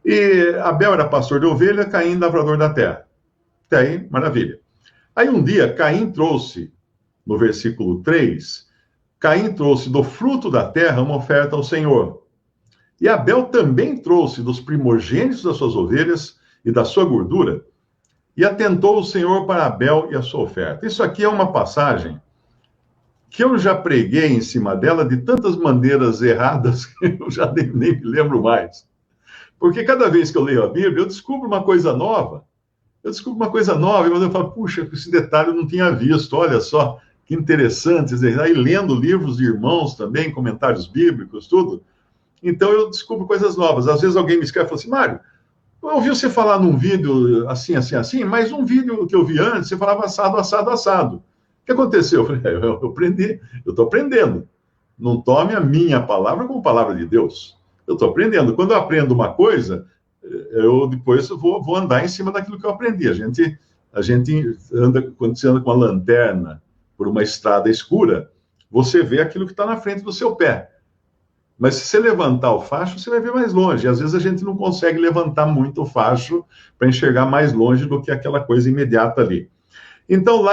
E Abel era pastor de ovelha, Caim lavrador da terra. Até aí, maravilha. Aí um dia, Caim trouxe, no versículo 3, Caim trouxe do fruto da terra uma oferta ao Senhor. E Abel também trouxe dos primogênitos das suas ovelhas e da sua gordura, e atentou o Senhor para Abel e a sua oferta. Isso aqui é uma passagem que eu já preguei em cima dela de tantas maneiras erradas que eu já nem me lembro mais. Porque cada vez que eu leio a Bíblia, eu descubro uma coisa nova. Eu descubro uma coisa nova, e eu falo, puxa, esse detalhe eu não tinha visto, olha só, que interessante. Aí lendo livros de irmãos também, comentários bíblicos, tudo. Então eu descubro coisas novas. Às vezes alguém me escreve e fala assim, Mário, eu ouvi você falar num vídeo assim, assim, assim, mas um vídeo que eu vi antes, você falava assado, assado, assado. O que aconteceu? Eu falei, eu aprendi, eu estou aprendendo. Não tome a minha palavra como palavra de Deus. Eu estou aprendendo. Quando eu aprendo uma coisa, eu depois vou andar em cima daquilo que eu aprendi. A gente anda, quando você anda com a lanterna por uma estrada escura, você vê aquilo que está na frente do seu pé. Mas se você levantar o facho, você vai ver mais longe. E às vezes a gente não consegue levantar muito o facho para enxergar mais longe do que aquela coisa imediata ali. Então,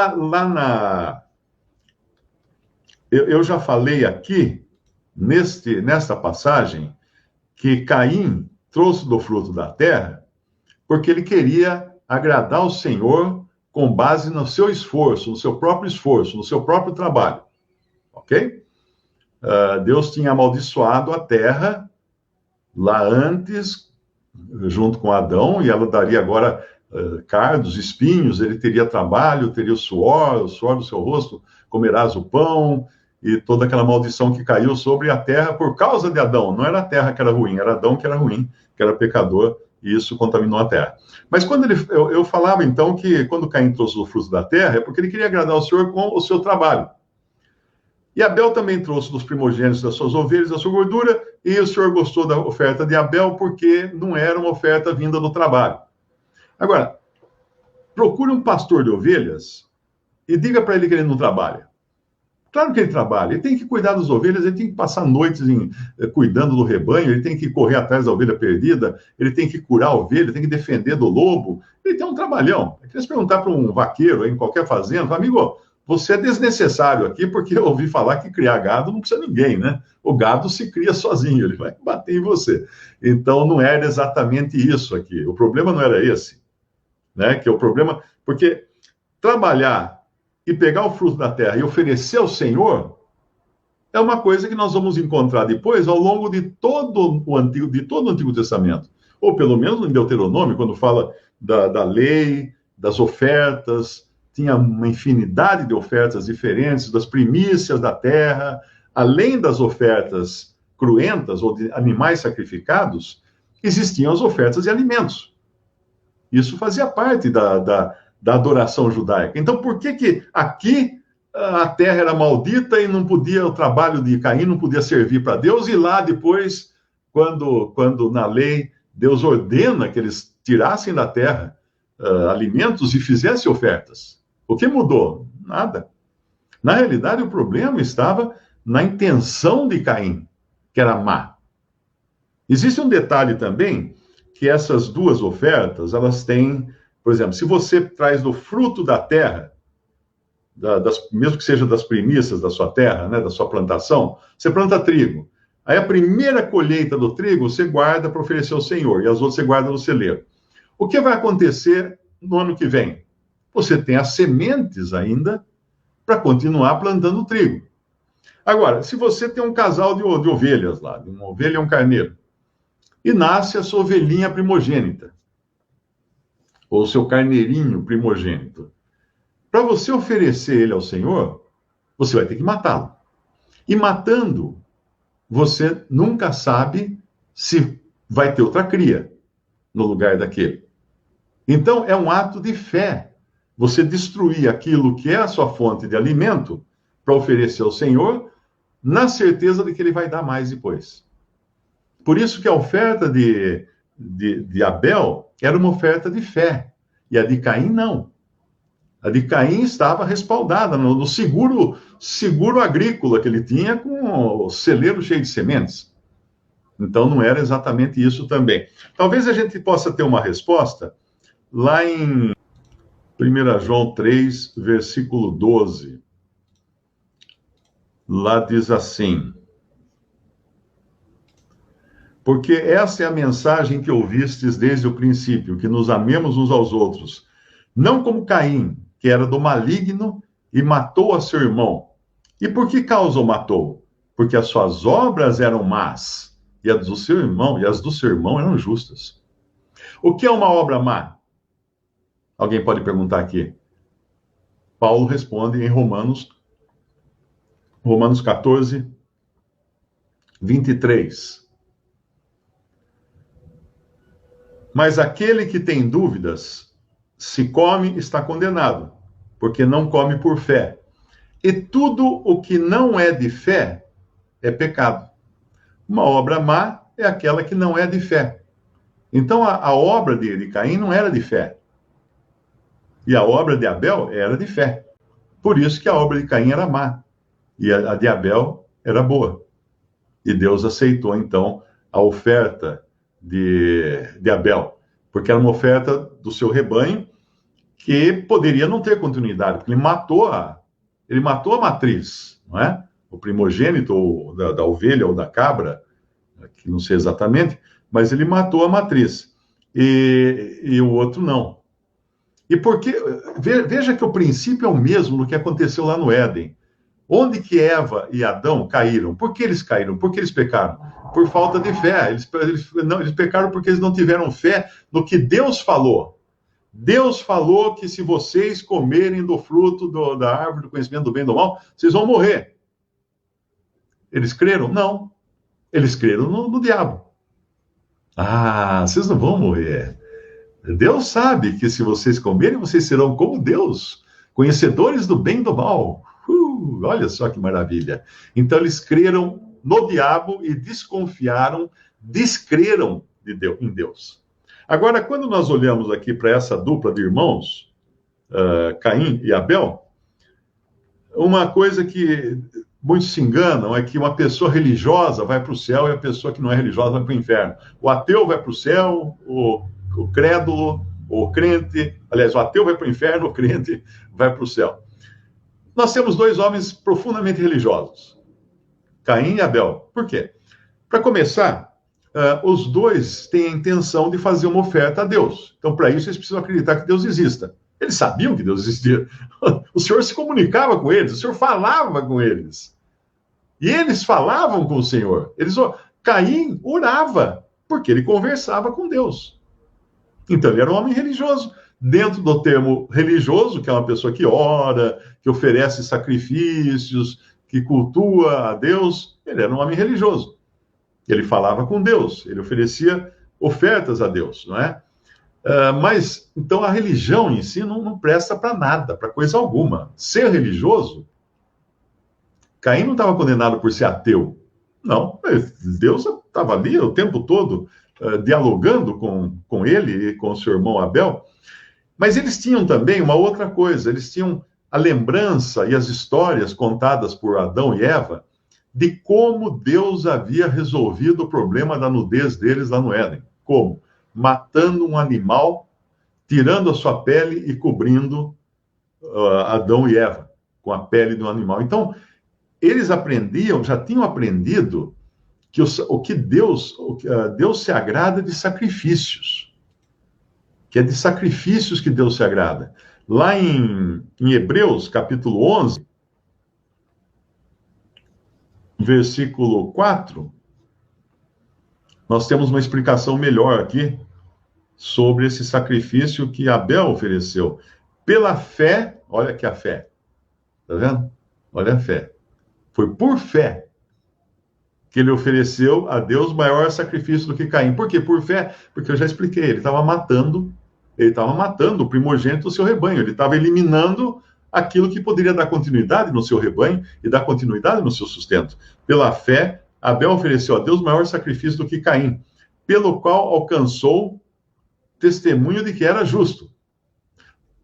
eu já falei aqui, nesta passagem, que Caim trouxe do fruto da terra porque ele queria agradar o Senhor com base no seu esforço, no seu próprio trabalho. Ok? Deus tinha amaldiçoado a terra lá antes, junto com Adão, e ela daria agora cardos, espinhos, ele teria trabalho, teria o suor do seu rosto, comerás o pão, e toda aquela maldição que caiu sobre a terra por causa de Adão. Não era a terra que era ruim, era Adão que era ruim, que era pecador, e isso contaminou a terra. Mas quando eu falava então que quando Caim trouxe o fruto da terra, é porque ele queria agradar o Senhor com o seu trabalho. E Abel também trouxe dos primogênitos das suas ovelhas, da sua gordura, e o Senhor gostou da oferta de Abel porque não era uma oferta vinda do trabalho. Agora, procure um pastor de ovelhas e diga para ele que ele não trabalha. Claro que ele trabalha, ele tem que cuidar das ovelhas, ele tem que passar noites cuidando do rebanho, ele tem que correr atrás da ovelha perdida, ele tem que curar a ovelha, tem que defender do lobo, ele tem um trabalhão. É que se perguntar para um vaqueiro em qualquer fazenda, amigo, você é desnecessário aqui, porque eu ouvi falar que criar gado não precisa ninguém, né? O gado se cria sozinho, ele vai bater em você. Então, não era exatamente isso aqui. O problema não era esse, né? Que o problema... Porque trabalhar e pegar o fruto da terra e oferecer ao Senhor é uma coisa que nós vamos encontrar depois ao longo de todo o Antigo Testamento. Ou pelo menos em Deuteronômio, quando fala da lei, das ofertas, tinha uma infinidade de ofertas diferentes, das primícias da terra, além das ofertas cruentas ou de animais sacrificados, existiam as ofertas de alimentos. Isso fazia parte da adoração judaica. Então, por que aqui a terra era maldita e não podia, o trabalho de Caim não podia servir para Deus, e lá depois, quando na lei Deus ordena que eles tirassem da terra alimentos e fizessem ofertas? O que mudou? Nada. Na realidade, o problema estava na intenção de Caim, que era má. Existe um detalhe também, que essas duas ofertas, elas têm, por exemplo, se você traz do fruto da terra, mesmo que seja das primícias da sua terra, né, da sua plantação, você planta trigo. Aí a primeira colheita do trigo você guarda para oferecer ao Senhor, e as outras você guarda no celeiro. O que vai acontecer no ano que vem? Você tem as sementes ainda para continuar plantando trigo. Agora, se você tem um casal de ovelhas lá, de uma ovelha e um carneiro, e nasce a sua ovelhinha primogênita, ou o seu carneirinho primogênito, para você oferecer ele ao Senhor, você vai ter que matá-lo. E matando, você nunca sabe se vai ter outra cria no lugar daquele. Então, é um ato de fé. Você destruir aquilo que é a sua fonte de alimento para oferecer ao Senhor, na certeza de que ele vai dar mais depois. Por isso que a oferta de Abel era uma oferta de fé, e a de Caim não. A de Caim estava respaldada no seguro agrícola que ele tinha, com o celeiro cheio de sementes. Então não era exatamente isso também. Talvez a gente possa ter uma resposta lá em 1 João 3, versículo 12. Lá diz assim: porque essa é a mensagem que ouvistes desde o princípio, que nos amemos uns aos outros, não como Caim, que era do maligno e matou a seu irmão. E por que causa o matou? Porque as suas obras eram más, e as do seu irmão eram justas. O que é uma obra má? Alguém pode perguntar aqui. Paulo responde em Romanos 14, 23. Mas aquele que tem dúvidas, se come, está condenado, porque não come por fé. E tudo o que não é de fé é pecado. Uma obra má é aquela que não é de fé. Então, a obra de Caim não era de fé. E a obra de Abel era de fé. Por isso que a obra de Caim era má. E a de Abel era boa. E Deus aceitou, então, a oferta de Abel. Porque era uma oferta do seu rebanho que poderia não ter continuidade. Porque ele matou a matriz, não é? O primogênito da ovelha ou da cabra, que não sei exatamente, mas ele matou a matriz. E o outro não. E porque, veja que o princípio é o mesmo do que aconteceu lá no Éden. Onde que Eva e Adão caíram? Por que eles caíram? Por que eles pecaram? Por falta de fé. Eles pecaram porque eles não tiveram fé no que Deus falou. Deus falou que se vocês comerem do fruto da árvore do conhecimento do bem e do mal, vocês vão morrer. Eles creram? Não. Eles creram no diabo. Ah, vocês não vão morrer. Deus sabe que se vocês comerem, vocês serão como Deus, conhecedores do bem e do mal. Olha só que maravilha. Então eles creram no diabo e descreram em Deus. Agora, quando nós olhamos aqui para essa dupla de irmãos, Caim e Abel, uma coisa que muitos se enganam é que uma pessoa religiosa vai para o céu e a pessoa que não é religiosa vai para o inferno. O ateu vai para o céu, o crédulo, o crente, aliás, o ateu vai para o inferno, o crente vai para o céu. Nós temos dois homens profundamente religiosos, Caim e Abel. Por quê? Para começar, os dois têm a intenção de fazer uma oferta a Deus. Então, para isso, eles precisam acreditar que Deus exista. Eles sabiam que Deus existia. O Senhor se comunicava com eles, o Senhor falava com eles. E eles falavam com o Senhor. Caim orava, porque ele conversava com Deus. Então, ele era um homem religioso. Dentro do termo religioso, que é uma pessoa que ora, que oferece sacrifícios, que cultua a Deus, ele era um homem religioso. Ele falava com Deus, ele oferecia ofertas a Deus, não é? Mas, então, a religião em si não presta para nada, para coisa alguma. Ser religioso, Caim não estava condenado por ser ateu. Não, Deus estava ali o tempo todo dialogando com ele e com o seu irmão Abel. Mas eles tinham também uma outra coisa, eles tinham a lembrança e as histórias contadas por Adão e Eva de como Deus havia resolvido o problema da nudez deles lá no Éden. Como? Matando um animal, tirando a sua pele e cobrindo Adão e Eva com a pele do animal. Então, eles já tinham aprendido que Deus se agrada de sacrifícios. Que é de sacrifícios que Deus se agrada. Lá em Hebreus, capítulo 11, versículo 4, nós temos uma explicação melhor aqui sobre esse sacrifício que Abel ofereceu. Pela fé, olha aqui a fé, tá vendo? Olha a fé. Foi por fé que ele ofereceu a Deus maior sacrifício do que Caim. Por quê? Por fé? Porque eu já expliquei, ele estava matando o primogênito do seu rebanho, ele estava eliminando aquilo que poderia dar continuidade no seu rebanho e dar continuidade no seu sustento. Pela fé, Abel ofereceu a Deus maior sacrifício do que Caim, pelo qual alcançou testemunho de que era justo.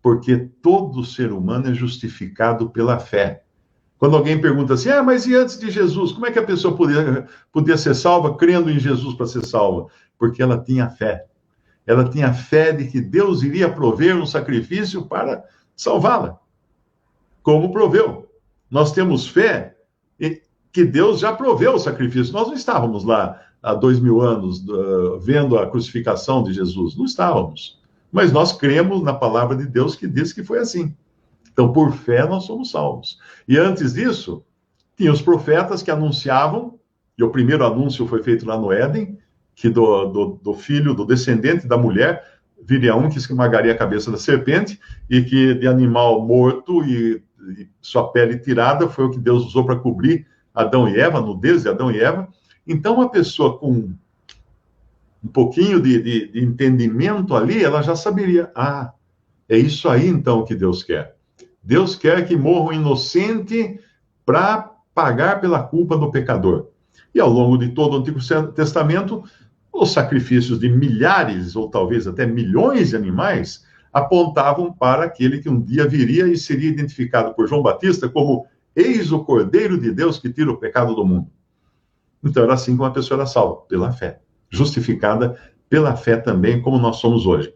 Porque todo ser humano é justificado pela fé. Quando alguém pergunta assim, mas e antes de Jesus? Como é que a pessoa podia ser salva crendo em Jesus para ser salva? Porque ela tinha fé. Ela tinha fé de que Deus iria prover um sacrifício para salvá-la, como proveu. Nós temos fé que Deus já proveu o sacrifício. Nós não estávamos lá há 2000 anos vendo a crucificação de Jesus. Não estávamos. Mas nós cremos na palavra de Deus que diz que foi assim. Então, por fé, nós somos salvos. E antes disso, tinha os profetas que anunciavam, e o primeiro anúncio foi feito lá no Éden, que do filho, do descendente da mulher, viria um que esmagaria a cabeça da serpente, e que de animal morto e sua pele tirada foi o que Deus usou para cobrir Adão e Eva, nudez de Adão e Eva. Então, uma pessoa com um pouquinho de entendimento ali, ela já saberia, é isso aí então que Deus quer. Deus quer que morra um inocente para pagar pela culpa do pecador. E ao longo de todo o Antigo Testamento, os sacrifícios de milhares ou talvez até milhões de animais apontavam para aquele que um dia viria e seria identificado por João Batista como eis o Cordeiro de Deus que tira o pecado do mundo. Então era assim que uma pessoa era salva, pela fé, justificada pela fé também, como nós somos hoje.